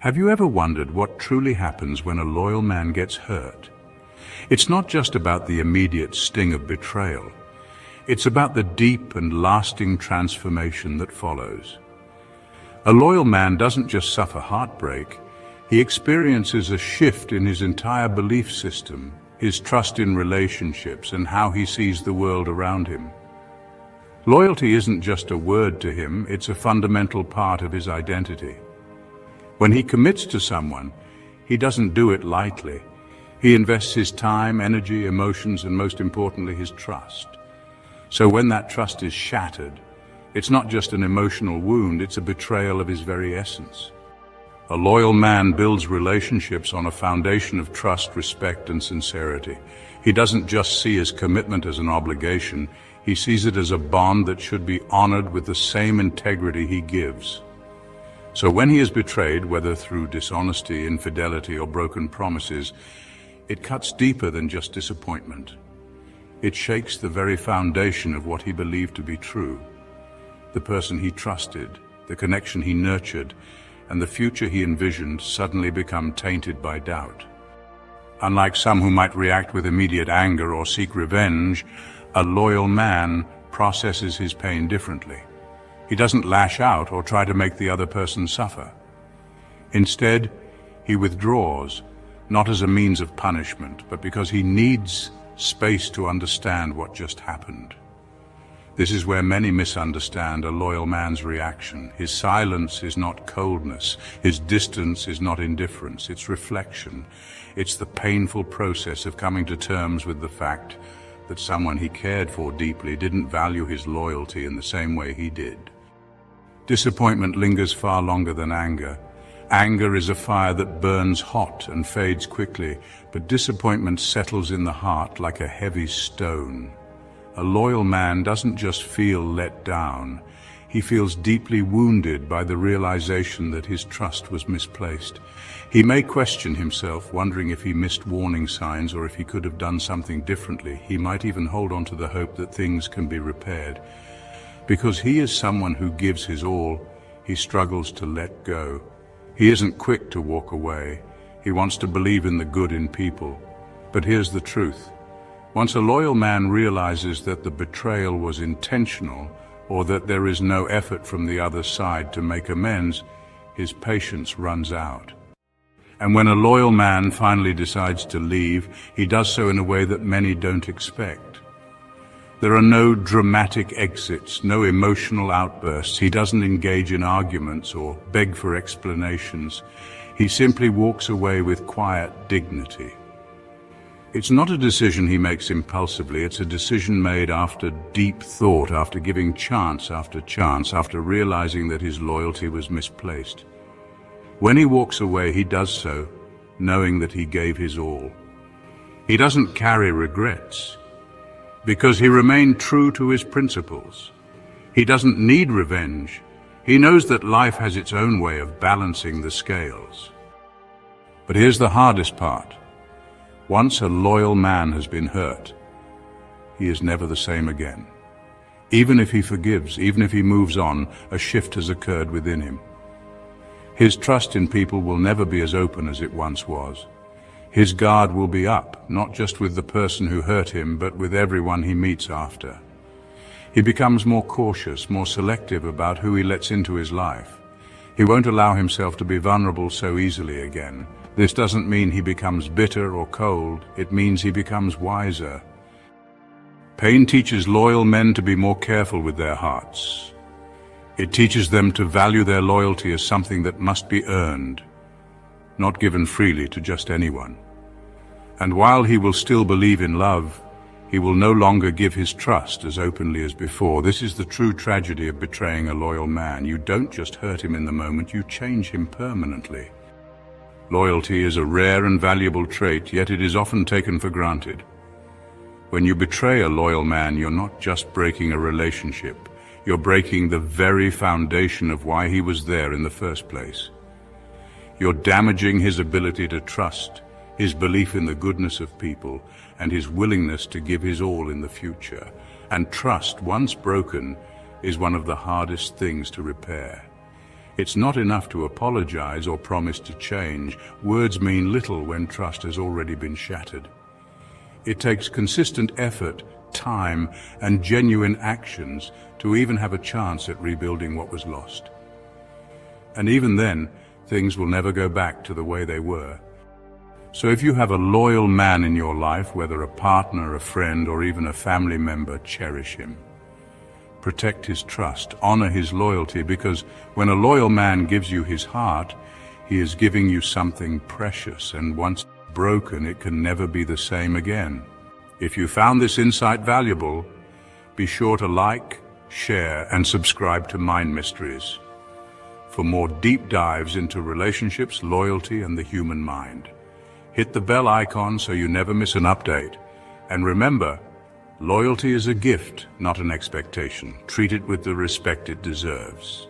Have you ever wondered what truly happens when a loyal man gets hurt? It's not just about the immediate sting of betrayal. It's about the deep and lasting transformation that follows. A loyal man doesn't just suffer heartbreak, he experiences a shift in his entire belief system, his trust in relationships, and how he sees the world around him. Loyalty isn't just a word to him, it's a fundamental part of his identity. When he commits to someone, he doesn't do it lightly. He invests his time, energy, emotions, and most importantly, his trust. So when that trust is shattered, it's not just an emotional wound, it's a betrayal of his very essence. A loyal man builds relationships on a foundation of trust, respect, and sincerity. He doesn't just see his commitment as an obligation, he sees it as a bond that should be honored with the same integrity he gives. So when he is betrayed, whether through dishonesty, infidelity, or broken promises, it cuts deeper than just disappointment. It shakes the very foundation of what he believed to be true. The person he trusted, the connection he nurtured, and the future he envisioned suddenly become tainted by doubt. Unlike some who might react with immediate anger or seek revenge, a loyal man processes his pain differently. He doesn't lash out or try to make the other person suffer. Instead, he withdraws, not as a means of punishment, but because he needs space to understand what just happened. This is where many misunderstand a loyal man's reaction. His silence is not coldness. His distance is not indifference. It's reflection. It's the painful process of coming to terms with the fact that someone he cared for deeply didn't value his loyalty in the same way he did. Disappointment lingers far longer than anger. Anger is a fire that burns hot and fades quickly, but disappointment settles in the heart like a heavy stone. A loyal man doesn't just feel let down, he feels deeply wounded by the realization that his trust was misplaced. He may question himself, wondering if he missed warning signs or if he could have done something differently. He might even hold on to the hope that things can be repaired. Because he is someone who gives his all, he struggles to let go. He isn't quick to walk away. He wants to believe in the good in people. But here's the truth. Once a loyal man realizes that the betrayal was intentional, or that there is no effort from the other side to make amends, his patience runs out. And when a loyal man finally decides to leave, he does so in a way that many don't expect. There are no dramatic exits, no emotional outbursts. He doesn't engage in arguments or beg for explanations. He simply walks away with quiet dignity. It's not a decision he makes impulsively, it's a decision made after deep thought, after giving chance after chance, after realizing that his loyalty was misplaced. When he walks away, he does so, knowing that he gave his all. He doesn't carry regrets, because he remained true to his principles. He doesn't need revenge. He knows that life has its own way of balancing the scales. But here's the hardest part. Once a loyal man has been hurt, he is never the same again. Even if he forgives, even if he moves on, a shift has occurred within him. His trust in people will never be as open as it once was. His guard will be up, not just with the person who hurt him, but with everyone he meets after. He becomes more cautious, more selective about who he lets into his life. He won't allow himself to be vulnerable so easily again. This doesn't mean he becomes bitter or cold, it means he becomes wiser. Pain teaches loyal men to be more careful with their hearts. It teaches them to value their loyalty as something that must be earned, not given freely to just anyone. And while he will still believe in love, he will no longer give his trust as openly as before. This is the true tragedy of betraying a loyal man. You don't just hurt him in the moment, you change him permanently. Loyalty is a rare and valuable trait, yet it is often taken for granted. When you betray a loyal man, you're not just breaking a relationship, you're breaking the very foundation of why he was there in the first place. You're damaging his ability to trust, his belief in the goodness of people, and his willingness to give his all in the future. And trust, once broken, is one of the hardest things to repair. It's not enough to apologize or promise to change. Words mean little when trust has already been shattered. It takes consistent effort, time, and genuine actions to even have a chance at rebuilding what was lost. And even then, things will never go back to the way they were. So if you have a loyal man in your life, whether a partner, a friend, or even a family member, cherish him. Protect his trust, honor his loyalty, because when a loyal man gives you his heart, he is giving you something precious, and once broken, it can never be the same again. If you found this insight valuable, be sure to like, share, and subscribe to Mind Mysteries for more deep dives into relationships, loyalty, and the human mind. Hit the bell icon so you never miss an update. And remember, loyalty is a gift, not an expectation. Treat it with the respect it deserves.